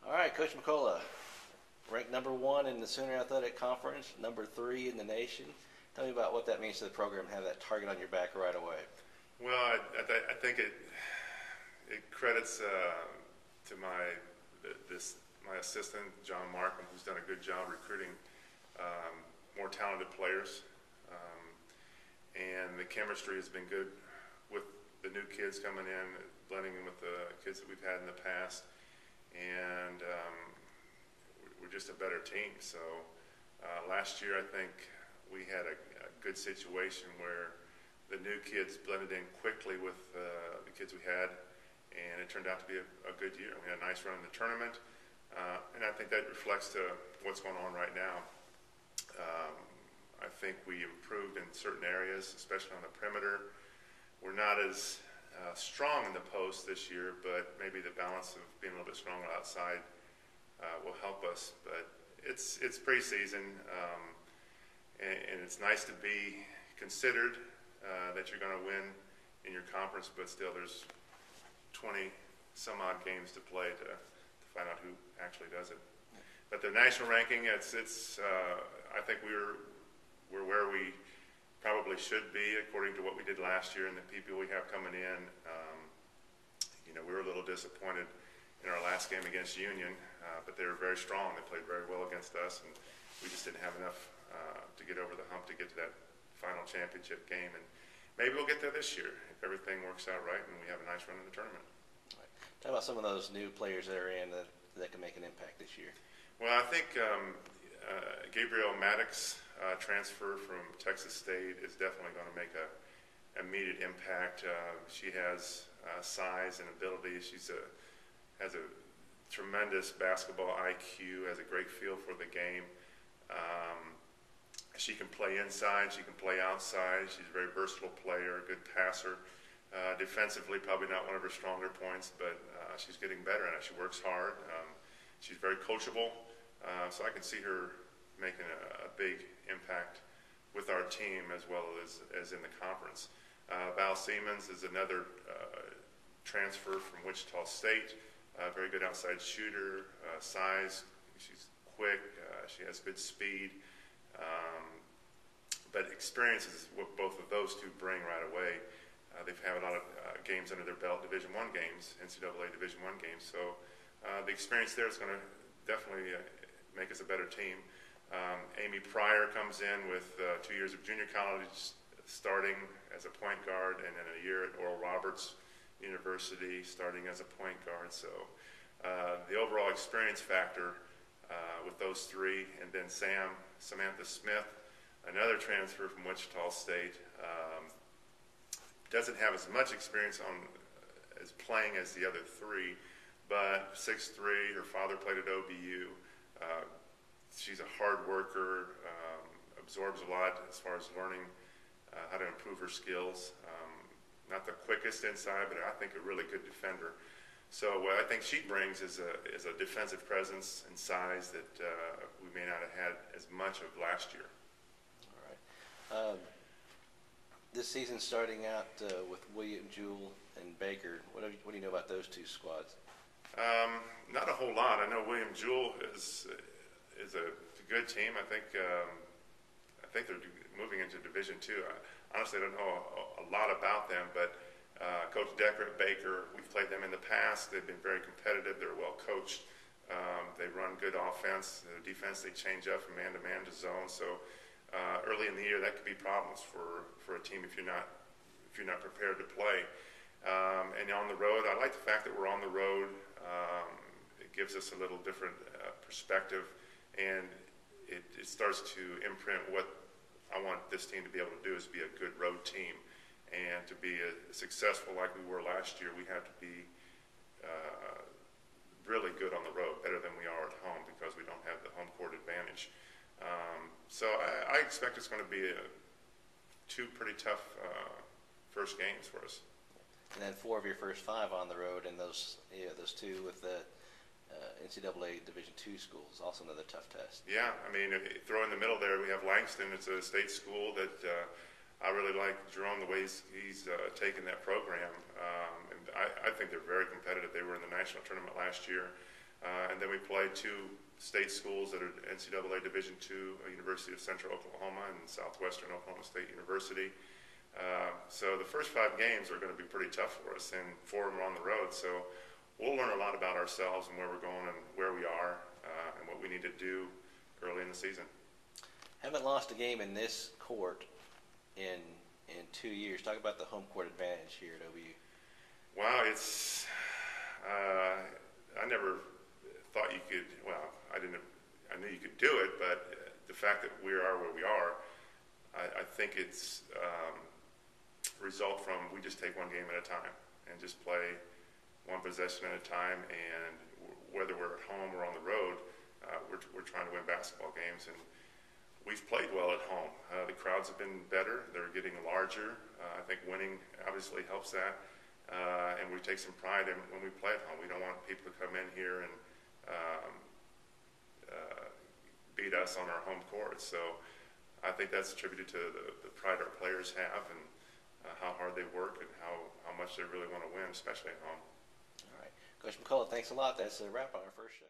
All right, Coach McCullough, ranked number 1 in the Sooner Athletic Conference, number 3 in the nation. Tell me about what that means to the program, have that target on your back right away. Well, I think it credits to my assistant, John Markham, who's done a good job recruiting more talented players. And the chemistry has been good with the new kids coming in, blending in with the kids that we've had in the past. And we're just a better team. So last year, I think we had a good situation where the new kids blended in quickly with the kids we had, and it turned out to be a good year. We had a nice run in the tournament, and I think that reflects to what's going on right now. I think we improved in certain areas, especially on the perimeter. We're not as strong in the post this year, but maybe the balance of being a little bit stronger outside will help us. But it's preseason, and it's nice to be considered that you're going to win in your conference, but still there's 20 some odd games to play to find out who actually does it. But the national ranking, I think we're where we probably should be according to what we did last year and the people we have coming in. We were a little disappointed in our last game against Union, but they were very strong. They played very well against us, and we just didn't have enough to get over the hump to get to that final championship game. And maybe we'll get there this year if everything works out right and we have a nice run in the tournament. Right. Talk about some of those new players that are in that can make an impact this year. Well, I think Gabrielle Maddox transfer from Texas State is definitely going to make an immediate impact. She has size and ability. Has a tremendous basketball IQ, has a great feel for the game. She can play inside, she can play outside. She's a very versatile player, a good passer. Defensively, probably not one of her stronger points, but she's getting better at it. She works hard. She's very coachable, so I can see her making a big impact with our team as well as in the conference. Val Siemens is another transfer from Wichita State. Very good outside shooter, size. She's quick. She has good speed. But experience is what both of those two bring right away. They've had a lot of games under their belt, Division I games, NCAA Division I games. So the experience there is going to definitely make us a better team. Amy Pryor comes in with 2 years of junior college, starting as a point guard, and then a year at Oral Roberts University, starting as a point guard. So the overall experience factor with those three, and then Samantha Smith, another transfer from Wichita State, doesn't have as much experience as playing as the other three, but 6'3", her father played at OBU. She's a hard worker, absorbs a lot as far as learning how to improve her skills. Not the quickest inside, but I think a really good defender. So what I think she brings is a defensive presence and size that we may not have had as much of last year. All right. This season starting out with William Jewell and Baker. What do you know about those two squads? Not a whole lot. I know William Jewell is a good team. I think they're moving into Division II. Honestly, I don't know a lot about them, but Coach Decker at Baker, we've played them in the past. They've been very competitive. They're well coached. They run good offense. The defense, they change up from man-to-man to zone. So early in the year, that could be problems for a team if you're not prepared to play. And on the road, I like the fact that we're on the road. It gives us a little different perspective, and it starts to imprint what I want this team to be able to do is be a good road team. And to be successful like we were last year, we have to be really good on the road, better than we are at home because we don't have the home court advantage. So I expect it's going to be two pretty tough first games for us. And then 4 of your first 5 on the road, and those two with the NCAA Division II schools, also another tough test. Yeah, I mean, throw in the middle there, we have Langston. It's a state school that I really like Jerome, the way he's taken that program. And I think they're very competitive. They were in the national tournament last year. And then we play two state schools that are NCAA Division II, University of Central Oklahoma and Southwestern Oklahoma State University. So the first 5 games are going to be pretty tough for us, and 4 of them are on the road. So we'll learn a lot about ourselves and where we're going and where we are and what we need to do early in the season. Haven't lost a game in this court in 2 years. Talk about the home court advantage here at OBU. Wow, it's I never thought you could. Well, I knew you could do it, but the fact that we are where we are, I think it's result from we just take one game at a time and just play one possession at a time. And whether we're at home or on the road, we're trying to win basketball games, and we've played well at home. The crowds have been better; they're getting larger. I think winning obviously helps that. And we take some pride in when we play at home. We don't want people to come in here and beat us on our home court. So I think that's attributed to the pride our players have and how hard they work and how much they really want to win, especially at home. All right. Coach McCullough, thanks a lot. That's a wrap on our first show.